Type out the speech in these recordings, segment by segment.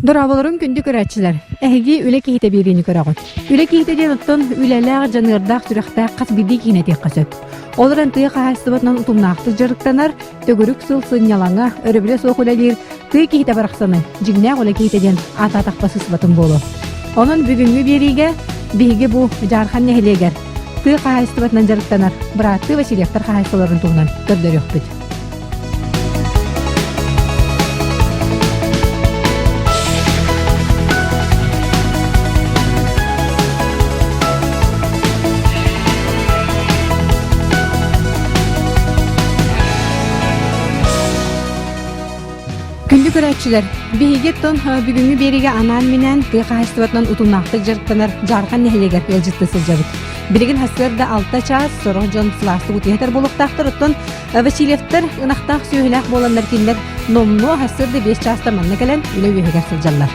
Dorabaların gündü görəçilər. Əhigi ülə kehite birini görəğün. Ülə kehite denottan ülələr canırdaq sürəxtaq qas bidik yine teqqasöp. Olaran tıyı qahastıbatından utumnaqtı jarıqtanar, tögürük sılsın yalanga, öröbüle soğuk üləlir, tıyı kehite baraqsanı, jignaq ülə kehiteden ata-taqpası sıbatın bolu. Onun бүгүнгү бериге биһиге бу жархан нехилегер. Тыа қағайыстыбатынан жарықтанар, бұратты Васильевтар қағайыстыларын туғынан көрдер өкпіт. Күнді көрәтшілер, биһиге тон бүгүнгү бериге анан менен тыа қағайыстыбатынан утумнақты жарықтанар жархан нехилегер елжітті сылжабыт. Билигин хасырда 6 час сорох жон сласты утиятар болуктактыр оттон Васильевтар ынактак сөйләк боланнар киндер номно хасырда 5 часта манна келен үле үйөгөр сылжаллар.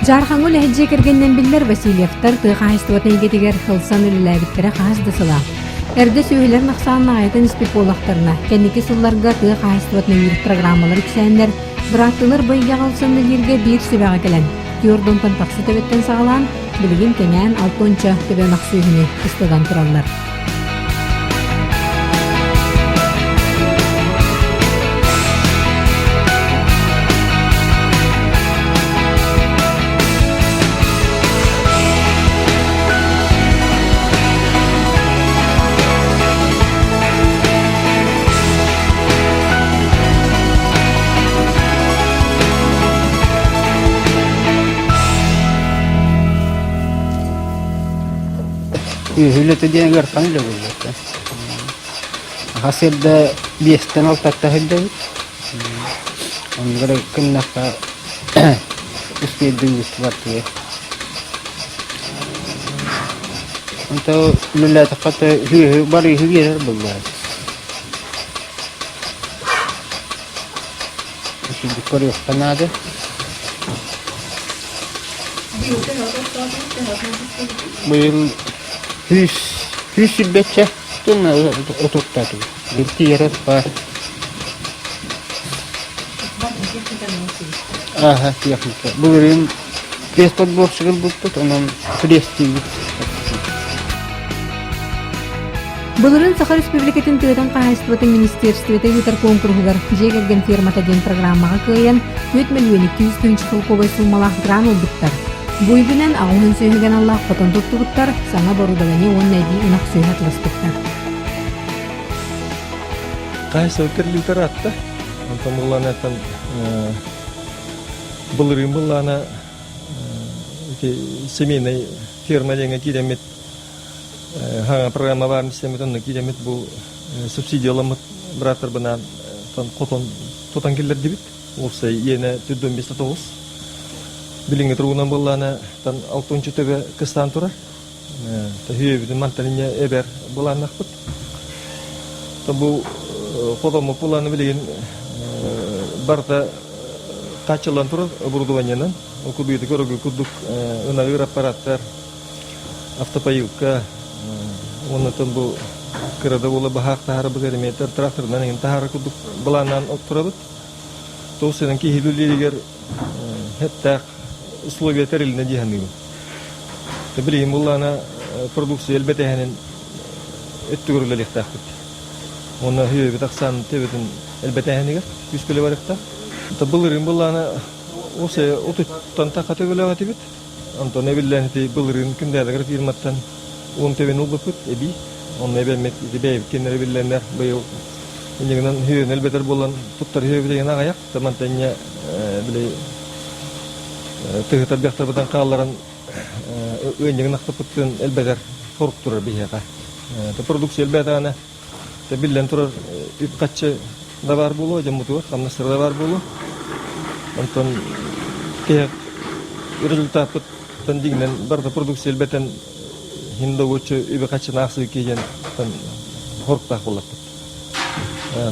Жархаңы ләһҗе кергәннән билләр Васильевтар тыа кайстыбатны гетегер хылсан үлеләр биттере хазды сыла. Эрде сөйләр нахсанна айтын испит болактарына кенники сылларга тыа кайстыбатны юр программалар үксәннәр бираттылар быйга калсынны җиргә бир сөбәгә келен. Йордон контакты төбеттен сағалан, білген кенен алтонча төбе нақсүйіні ұстадан тұралар. Hüllete diye garsan öyle olacak. Hasırda biyesten altakta hüllete. Onlara kınlaka üstüydüğümüz var diye. Onta lüllete katı bari hüyeler bunlar. Şimdi koruyor kanadı. Bu yıl Hüs betçe tüm oturttadı. Bir yarat var. Aha, yakında. Bu benim despot borçlu buldu. Onun prestiji. Bulurun Sakha Respublikatin tığdan Qahayıstыбатын Министерствете ютар конкурсугар жегерген фирмата ден программага кыйын 4 миллион 200 тысяч сылкобай суммалах гран олбуттар. Буйбинен ағын сөйген Аллах қотын тұттығыттар, саңа борудағыне оның әді ұнақ сөйге атылыстықтар. Қайсы өтерлі таратты. Антон бұлланы әттен бұлырын бұлланы семейный ферма деңе керемет программа барын істемет, оны керемет бұл субсидиялымыт біраттыр бұна қотын тотан келдер дебет. Осы ені 4-5-9. Bilingi turunan bullana tan altuncu tebe kestan tura, tahiye bitin mantannya eber bulan nakput. Tabu foto mu bulan bilingin barta kacelan tura berduanya nan. Aku begitu kalau kuduk unagir aparater aftapayuka, mana tambu kerada bola bahak tahar bagari meter terakhir nan yang tahar kuduk bulanan oktober. Terus nanti hidup ligar hetak условия терилне диханныгы. Табилим буллана продукция элбете ханен эттүгүрлелик тахпыт. Оны хүйө битаксан тебетин элбете ханыгы күскөлө барыкта. Табылырын буллана осе отуттан такатыгылага тибит. Антон эбиллен ти былырын күндәдәгәр фирматтан 10 тебен улбыпыт эби. Оны эбемет дибей кенер билленнер быйыл. Инегенен хүйө элбетер булган туттар хүйө деген агаяк тамантanya биле Тыгытар бяхтар бадан калларын өйнеген нақтапыттын элбедер торып турар бихеға. Продукция элбеда ана биллен турар үпкатчы да бар болу, жамутуар, хамнастыр да бар болу. Антон кеяк результаттан дигнен барда продукция элбетен хиндогучы үпкатчы нақсы кейен хорктақ болапты.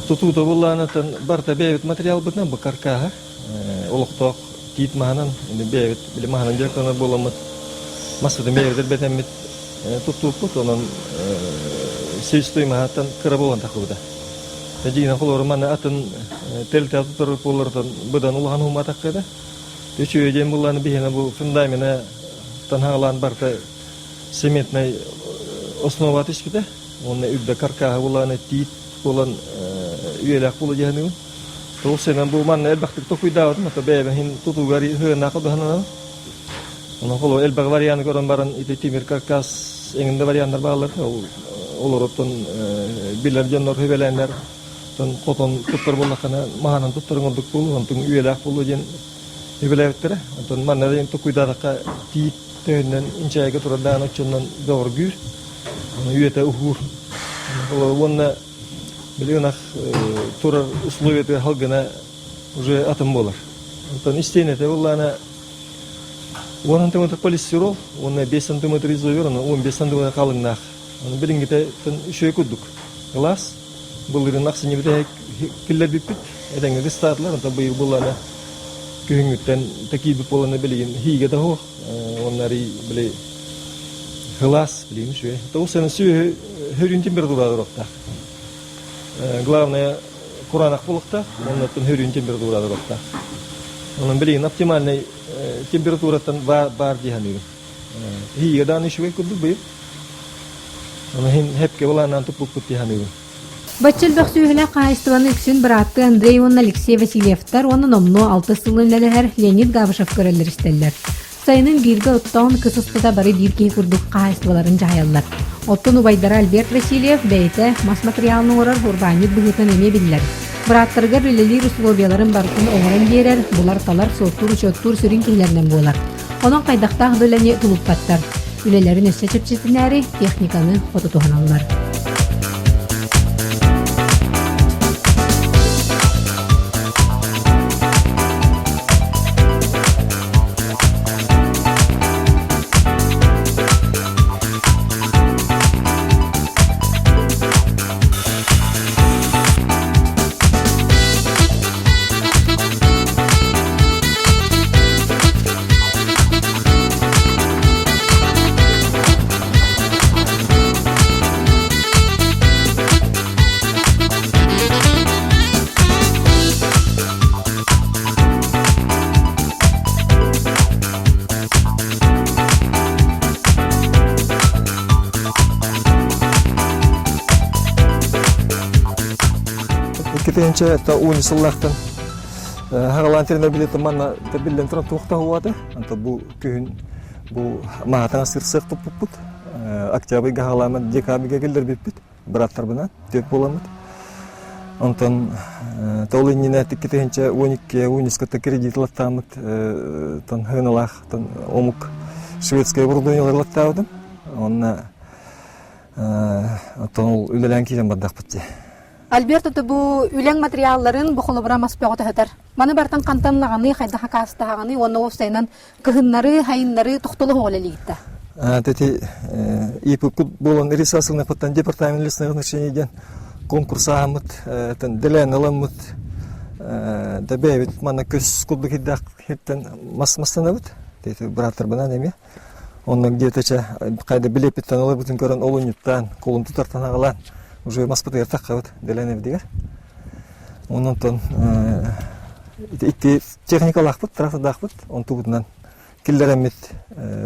Тутута болланатын барда бейбет материал бітнен бұқарқаға, олықтоқ Тит маханан, ini bebet, bila mahanan je karena bolam masa tu bebet betemit tutup tu, onan sistem mahatan kerabuan tak kuda. Tejina kolor mana atın tel tutar polardan bedan ulahan humatak kada. Teşüye jem bulan bihena bu fundamena tanhalan barta sementne osnova tispide. Onu übde karka bulan tit bulan üyelak bulu jahnu. Terus senan bu mana elbaktik to kuidaat mata bebe hin tutu gari hena kadahana. Onu kalau elbak varian koran baran itu timir karkas ingin de varianlar bağlar. Olorotun bilir janor hebelenler. Ton koton tutar bolakana mahanan tutar ngonduk bulu antung üyelak bulu jen hebelettere. Ton mana jen to kuidaat ka tit tenen incaya ke turada nochonan dorgur. Üyete uhur. Kalau wonna beliau nak turar условия itu halgana уже атом болар. Ton istene te ullana 10 см полистирол, он 5 см изолирован, 15 см kalınlıq. Onu bilingite tonüşe kudduk. Glass bulların aksine bir de killer bipit. Edenge startlar anta bu bullana köhüngütten takibip bolana bilgin higa da ho. Onları bile glass bilin şöyle. То sen suyu hörün temperaturada rokta. Главное куранак булыкта, оннан hörün temperaturada rokta. Onun bilin optimalny temperaturadan var dihanıyor. Higa da nişwe kudduk bir. Onu hepke bolana tupuk dihanıyor. Бачылбак сүйүлө кайыстыбаны үксүн братты Андрей Иван Алексей Васильевтар, оны номну 6 сылынлелер Леонид Габышев көрөлөр истеллер. Сайынын бирге оттон кысыстыда бары биркей курдук кайыстыбаларын жаяллар. Оттон убайдара Альберт Васильев бейте мас материалны орар урбанит быгытын эме биллер. Браттарга релелир условияларын бартын оңоран берер, булар талар соттур сүрүн кейлеринен болар. Онон кайдактах дөлөне тулуппаттар. Үлелерин өссө чепчетинери техниканы фототуханалар. Kiteenche ta unisillahtan hagalantirna bileti manna ta billen tran tuqta huwata anta bu köhün bu maatan sırsak tupuput akçabı gahalaman dekabiga gelir bipit bratlar bilan töp bolamit ondan tolinina kiteenche 12 uniskata kreditlattamit tan hınalah tan omuk şvedskaya burdunylar lattavdım onna tan ülelen kijen badaqpıtı. Альберто бу үлең материалларын бу холобра маспягыта хатар. Маны бартан кантанлаганы хайда хакастаганы оны остайнан кыгыннары, хайыннары токтолу холелигитте. Тети ипук болон ресурсны паттан департамент лесных начинен конкурс амыт, тен делен аламыт. Да бевит мана көс кудук хидак хеттен масмастанабыт. Тети браттар бана неме. Онун где-то кайда билепиттен алып бүтүн көрөн олунюттан, колун тутартан агалан. Уже маспытыр таккабыт деленев дигер. Онтон итти техникалакпыт, трактordakpыт, он тугунан киллеремит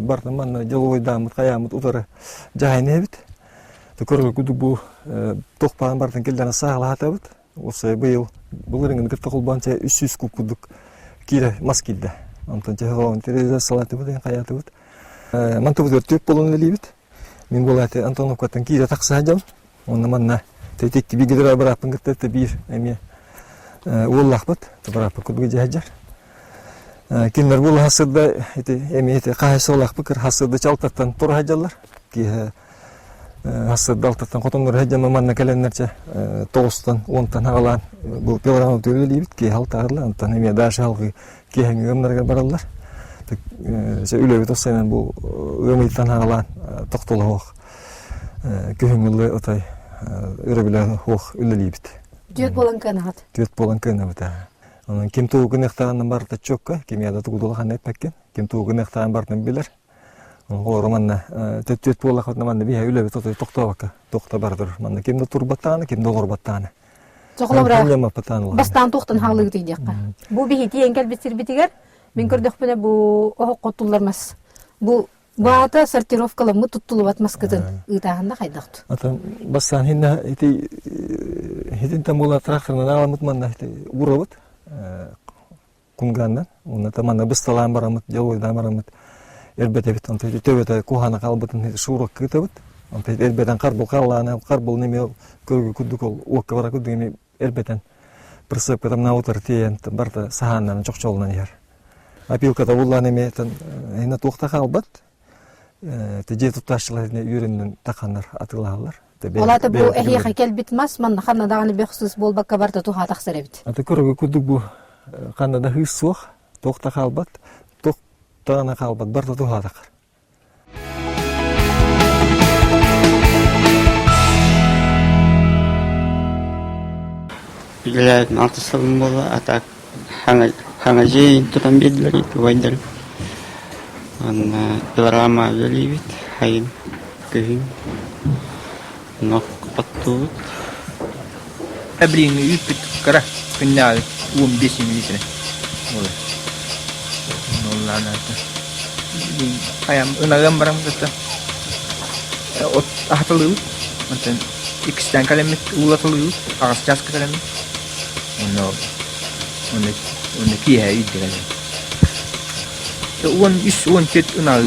бардым манна жолойдамыт, каямыт утары жайнебит. Көргө куду бу токпан бардын киллерин сагалатабыт. Осы быйыл булырыңын кырта кулбанча 300 куб кудук кире маскилде. Онтон жагон тереза салатыбыт, каятыбыт. Мантубур төп болон элебит. Мен болаты Антоновкатан кире такса жам. Onu manna tetik gibi gider bırakın gitti bir emi ullahbat bırakıp kudu jahajar. Kinler bul hasırda emi kahis ullahıp kır hasırda çaltatan tur hajarlar ki hasırda altattan kotonlar hajama manna kelenlerce 9'tan 10'tan hagalan bu programı töyleyip ki haltarlar antan emi daş halkı ki hangi ömlerge barallar. Öyle bir dostayman bu ömürden hagalan toktolu hoq. Köhüngülü otay örebilen hoq ülelibit. Düet bolan kanat. Düet bolan kanat. Onun kim tuğun ektarından barda çokka, kimyada tuğdulahan etmekken, kim tuğun ektarından bardan bilir. Onun olur manna düet bolan manna biha ülebit otay tokta bakka, tokta bardır. Manna kimde turbattağını, kimde gorbattağını. Жоқлабыра Ханьяма патанла. бастан туқтан хағылығы түйдеққа. Бұл бейхеті ең кәлбетсір бітігер, мен көрдіқпіне бұл оқ қоттулармас. Бұл ата сортировкалымы тұттылы батмас кізін ұйтағында қайдақты. Atan bassan hinna iti hitin tamula tractorna alamut manna iti urawut kungandan una tamanna bistalan baramut jawda baramut elbette bit anta tövete kuhana qalbutun iti suruk kitabut anta elbetten qarbul qallana qarbul neme körgü kudduk ol okka bara kuddugini elbetten прысып кытамна утыр тиен барта саханнан чокчолунан яр апилката улла неме хина туқта қалбат Теже тутташчыларына үйреннен тақандар атылалар. Олаты бұл әхиға кәлбітмас, манна қаннадағаны бәқсіз болбаққа барда туға тақсыр әбіт. Аты көрігі күдік бұл қаннада хыз суақ, тоқта қалбат, тоқтағана қалбат, барда туға тақыр. Биләләрдің алты сылым бола, атақ хаңа жейін тұтан беділер еті вайдар. Пилорама веливит, хайм, кыгин, ног паттуут. Әбіліңі үйіппет қара күннағы 15 литр. Олар аты. Ayam ınağım baram kata. Ot ahtalı. Mesela ikisinden kalemet uğulatılı. Ağız çaskı kalemet. Onu kiye yedi kalemet. Uğun üst uğun ket ınağı.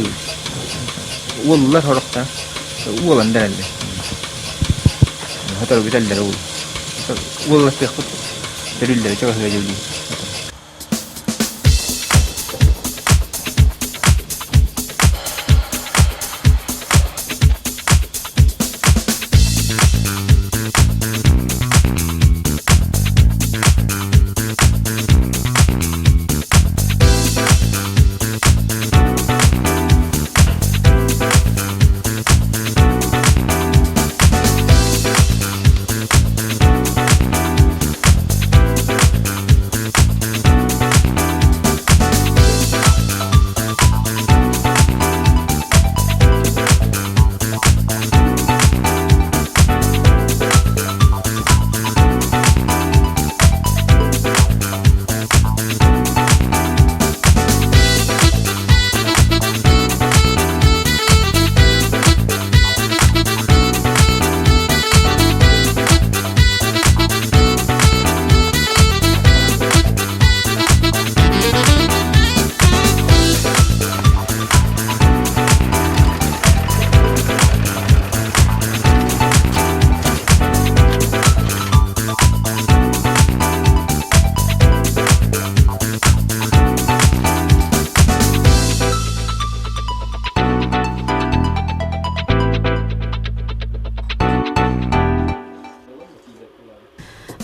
Uğullar horakta. Uğulan derelde. Hatar biteller uğul. Uğullar pekut. Deriller çok hızlı geldi.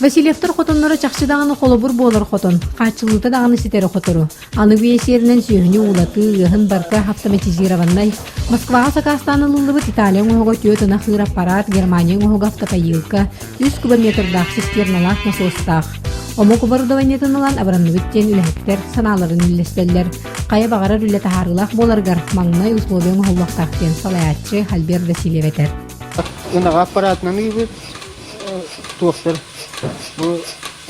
Васильевтер хотоннора чакчыдаганы холобур болор хотон, качылыта даганы ситери хотору. Аны биесеринен сүйүнү улаты, ыхын барка автоматизированный. Москвага сакастаны лылыбыт Италия оңого түйөтына хыр аппарат, Германия оңого автопоилка, 100 кубометрдах цистерналах насостах. Омо кубардованиятыналан абранныбыттен үлэхеттер, саналарын үллестеллер. Кая багарар үлэ тахарылах боларгар, маңнай условион холлактахтен салаятчы Альбер Васильеветер. Ынага аппаратынан үйбет, туақтар. Bu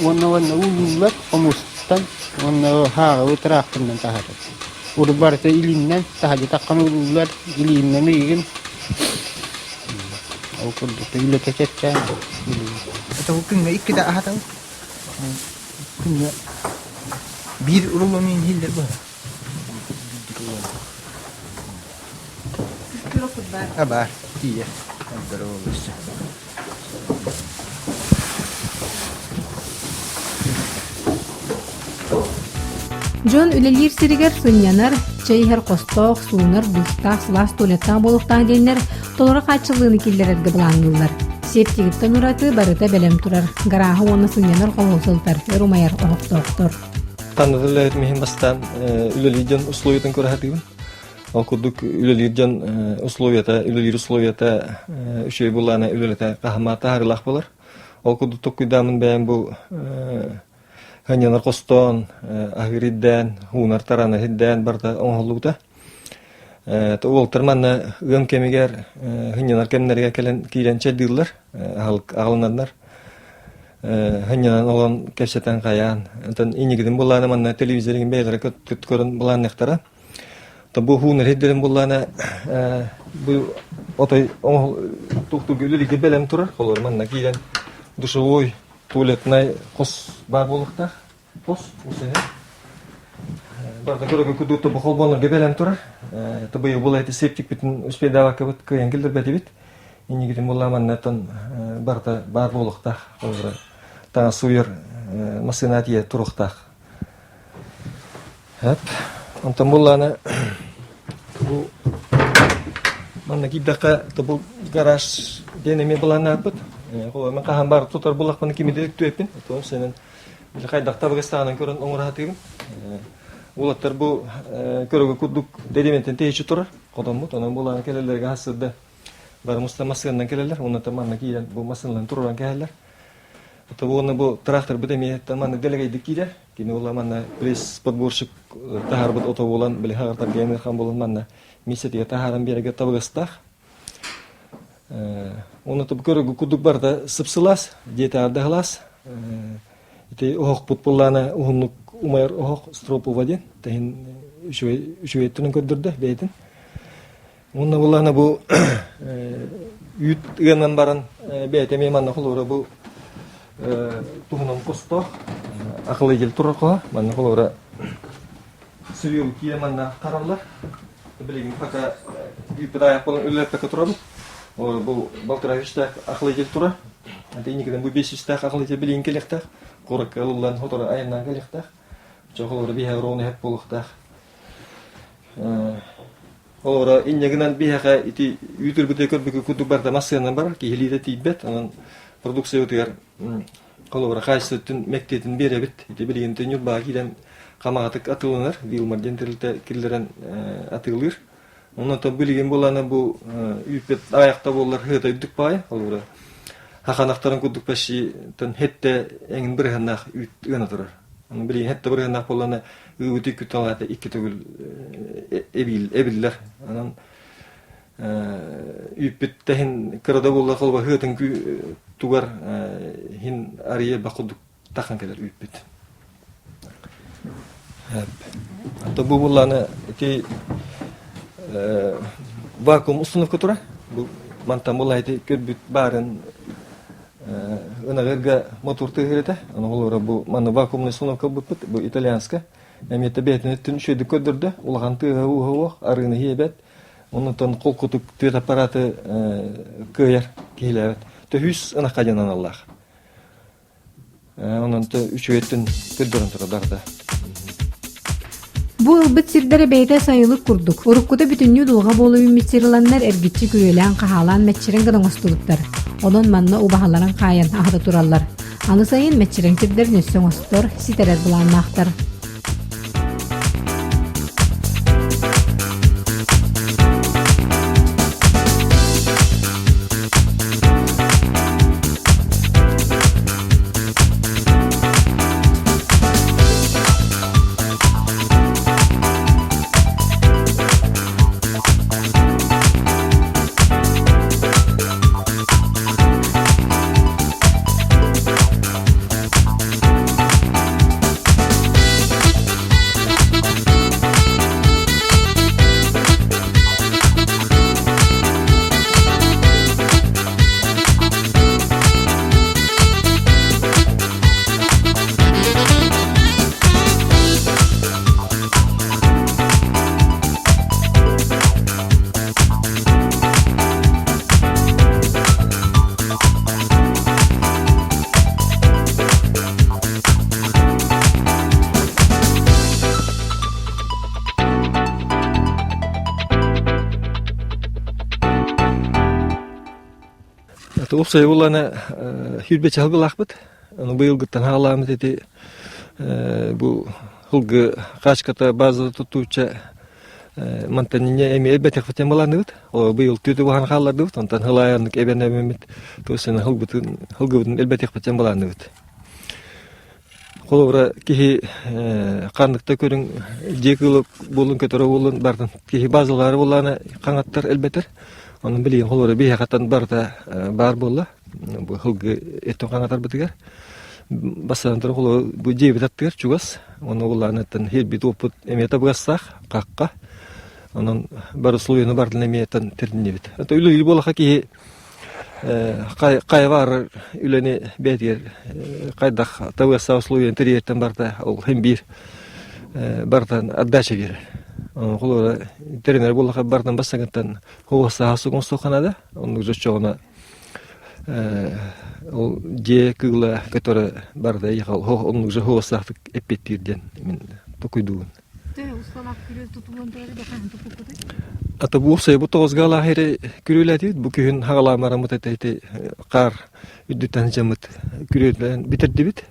ona ulullar omusttan ona hağı traqtından tahadı. Uru barta ilinden tahadı takkan ulullar ilinden uygun. O kurdukta ile keçetken. Atau kınga iki de ahatav. Kınga bir urulamayın hiller bu. Abar, iya. Abar olursa. Жон үлелер сиригер сынянар, чайхер косток, суунар, дустах, слас туалеттан болуктан денер, толора качылыны киллерерге булаңылар. Септигиттен ураты барыта белем турар. Гарахы оны сынянар холосылтар, румаяр оқтоқтор. Tanıdırlar mühim bastan üleliyden условиятын көрәтігін. Ал күдік üleliyden условията үшей бұланы ülelete қахматы харылақ болар. Ал күдік тұққидамын бәйін бұл Ханянар костон, агиридден, хунар тараны хидден барда оңолугда. Ол тырманна ым кемигер ханянар кемнерге келен киленче диллар, халк агылнандар. ханнан olan кәпсәтән каян. Антан инигиден булланы манна телевизорын бәйләр көткөрөн буланнактара. Бу хунер хеддерен булланы бу отой тукту гөлүлүгө белем турар. Холор манна кийден душевой туалетный кос бар булыкта. Кос үсене. Барда көрөгө күдүтө бу холбонлорго белем турар. Табый булайты септик бүтүн успедава кабыт кыян келдер бетибит. Инигиден булланы манна тон барда бар булыкта. Холор та суер машинатия турукта. Хап. Антан булланы бу манна кибдака табу гараж денеме буланы апыт. Холор мен кахан бар тутар булакпын кимиде төппин. Том сенен кайдакта Багыстанын көрөн оңуратыгын. Улаттар бу көрөгө кудук дедиментен тейчи турар. Кодомут анан буланы келелерге хасырда бар мустамасынан келелер. Онда манна кийен бу машиналарын турган келелер. Оны бу трактор бидеме таманы делегейди киде. Кини ула манна пресс подборщик тахар бут ото болан били хагартар генер хан болан манна мисетиге тахаран береге табыгыстах. Оны тып көрөгө кудук барда сыпсылас, дете ардахлас. Ите ох путпуллана ухунук умайр ох стропу вадин. Тахин үшөйттүнүн көрдүрдү бейтин. Онна булана бу ют генен баран бейтеме манна холора бу тухунун косто акылы жел туракка манна холора сүйүл кие манна каралар билеген пока ипдая болон үлөпкө турабы ор бу балтыравичта акылы жел тура антенигиден бу 500 акылы жел билеген келекта коракаллан хотора айынан келекта жоголор бия роны хеп болукта ора иннегинен бияга ити ютур бүте көрбүкө куду барда массанан бар килиде тийбет анан продукция өтөр колора кайсытын мектетин беребит ити билген төнү багиден камагатык атылыныр билмар дентерилте киллерен атылыр онун то билген боланы бу үпет аякта боллар хыта үдүк бай колора хаканактарын кудук пеши тон хетте эң бир ханах үтгөн турар анын билген хетте бир ханах боланы үтүк күталата 2 төгүл эбиллер анан үппеттен кырда болла колба хытын тугар хин ария бакудук такан келер үппет. Ата бу булланы ти вакуум установка тура. Бу мантан булайды көрбүт барын ынагырга мотор тыгырыта. Аны олора бу мана вакуумный установка бу итальянска. Эмете бетин түншөдү көдөрдү. Улаган тыгы уох арыны хебет. Онтон кол кутук твет аппараты кыяр килебет. Төһүс анакаҗанан Аллах. Онон то үчөйттен көдөрөн турарда. Бу ылбыт сирдере бейте сайылык курдук. Уруккута бүтүннү дулга болуу үмүтсириланнар эргитчи күрөлөн кахалан метчирен гыдыңостулуктар. Онон манна убахаларын кайын ахта тураллар. Аны сайын метчирен сирдер нөссөң остор ситерер буланнактар. Опсай буланы хүрбе чалгылакпыт. Аны быйылгыттан халамыт эти бу хылгы качката база тутуча мантанине эми эбетек фатем баланыбыт. О быйыл түтү бахан халлардыбыт. Онтан хылаярнык эбенемит. Тосен хылгыбытын элбетек фатем баланыбыт. Колора кихи кандыкта көрүң жекылып болун көтөрө болун бардын. Кихи базалары буланы каңаттар элбетер. Onun bileyim kolları bir hakikaten barda bar bolla. Bu hılgı etten kanatlar bitiger. басантыр холо бу жебит аттыр чугас. Оны уланатын хер бит опут эмета бугассак какка. Onun barı suyunu bardın emiyeten terdinebit. Ata ülü bola ki kay var üleni bediyer kaydak tawassa suyunu teriyetten barda ol hem bir bardan addaşa gelir. Kolora teriner bola bardan bassantan hovasa hasu konstokanada onun joçoğuna o je kıgla который barda yaqal onun hovasa epettirden min tokuyduğun. Ata bu şey bu tozgala here kürüledi bu köyün hagalamara mutatete qar üddüten jamıt kürülen bitirdi bit.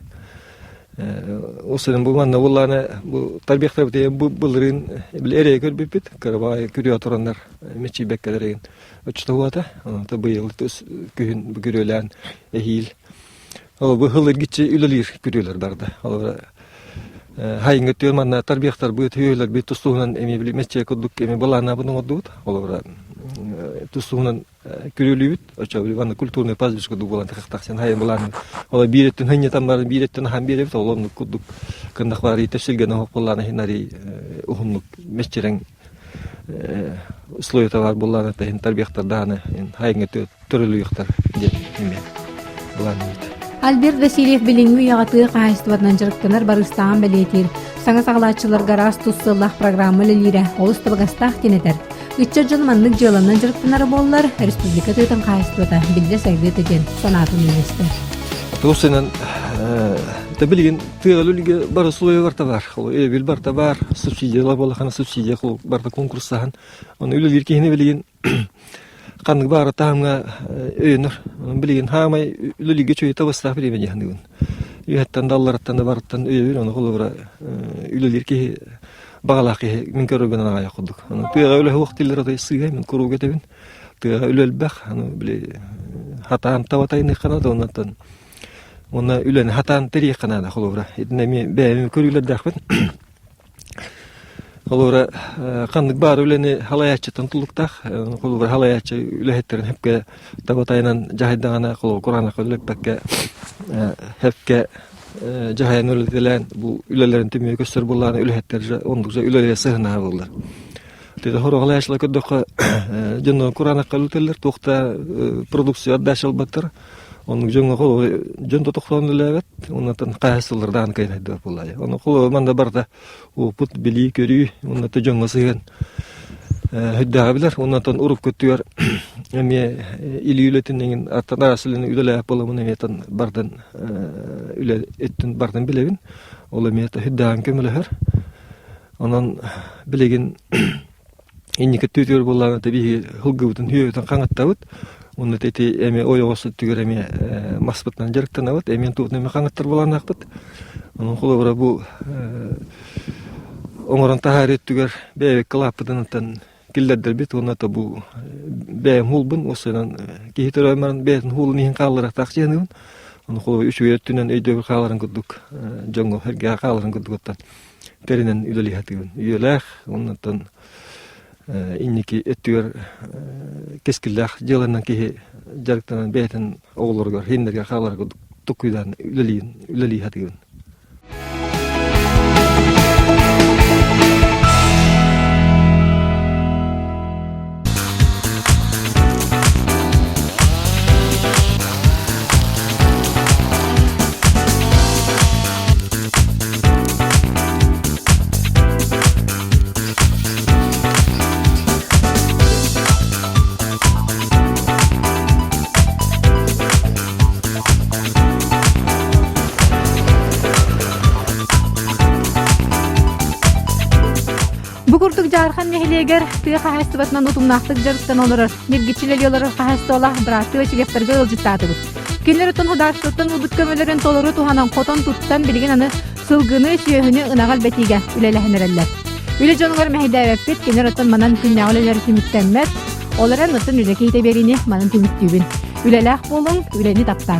O senin bu manna vallahi bu tarbiyakta bu bulurun bil ereye görüp bit karabay kürüyor oturanlar meçi bekkelerin uçtuğata ta bu yıl köyün bu kürülen ehil o bu hılır gitçe ülelir kürüler barda. Hayın götür manna tarbiyaktar bu tüyler bir tustuğundan emi bile meçe kuduk emi balana bunu odut olara tustuğundan kürülübüt açabı bana kültürne pazmış kuduk bolan taktaksan hayın balana ola biretin hanya tambar biretin ham birebit olanı kuduk kandak bari teşilgen hokkolana hinari uhumluk meçeren sloyata var bolana ta hin tarbiyaktar dana hayın götür törülüyüktar diye emi balana Albert Vasilyev bilingi yagatı qayıstıvatnan jırıktanar barыстağın belirtir. Sana sağlaçılar garas tutsıllah programı lelire olus tabagastaq teneter. Üççe jılmanlık jılannan jırıktanar bollar Respublika tüyten qayıstывата bilde sevdet eden sanatın üniversite. Tosenan da bilgin tığalülge barı suya varta var. O evil barta var. Subsidiyalar bolakana subsidiya barta konkursahan. Onu ülü virkihini bilgin kanık bara tamga öynür. Bilgin hamay ülü geçöy tabastaq bilemen yahandıgın. Üyettan dallaratan da baratan öynür. Onu kolubra ülü virkih bağlaqı min körübenen ağaya kuduk. Tığalı ülü vaktilleri da sığay min kuru getebin. Tığalı ülü elbaq. Hatan tavatayın ekanadı ondan. Ona üleni hatan teri ekanadı kolubra. Edinemi bəyemi körüler dağbın. Kolubra kanık bara üleni halayatçıtan tulluktak. Kolubra halayatçı ülehetlerin hepke tavatayınan jahiddağına kolubra Kur'an'a ülekbekke hepke jahayan ületilen bu ülelerin tümüye göster bullarına ülehetler ondukça ülelere sığınağı bullar. Dedi horo halayatçılar köddökü jönü Kur'an'a ületiler toqta produksiya addaşıl battır. Onun jönü kolubra jön totoqtan ülevet. Ondan qayasıllardan kaynaydı bullar. Onu kolubra manda barda o put bili körü. Ondan da jönü sığın. Hüddağabiler. Ondan urup kötüyor. Emi ili ületinin artan arasılığını ülele yapılamın emeyetan bardan üle ettin bardan bilevin. Ola emeyeta hüddağın kömüleher. Ondan bilegin innike tütüyor bollarına tabi hılgıvıtın hüyetan kanıttavut. Onu teti emi oyoğusu tügür emi masbıttan jarıktan avut. Emin tuğutun emi kanıttar bolarına akbıt. Onun kulubra bu onuran taharet tügür beyvek kılapıdınıtan killerdir bit. Ona da bu beyem hulbun. O senan kihiter oymarın beytin hulun ihin kallırak takçıyanıgın. Onu kulubra üçü verettünen öydöbür kalların kudduk. Jongo herge kalların kudduktan. Terinen üleli hatıgın. Üyelek. Ondan inniki ettüger keskillak jılandan kihi jarıktanan beytin oğulurgar hinderge kallar kudduk. Tukuydan üleli hatıgın. Bu kurtuk jarhan nehleger tüy qayıstıvatnan utumnaqtık jarıktan olurur. Nergiçiler yoları qayıstı ola bıraktı ve çilepterge ılcıttadı bu. Günler ötün hudaşlıktan uduk kömelerin toluru tuhanan koton tuttan bilgin anı sılgını şiyöhünü ınagal betigen ülelehenereller. Üle canılar mehidevepit günler ötün manan tünnağıleleri tümüktenmez. Olaren ötün üleke iteberini manan tümüktübün. Üleleh bolun, üleni taptan.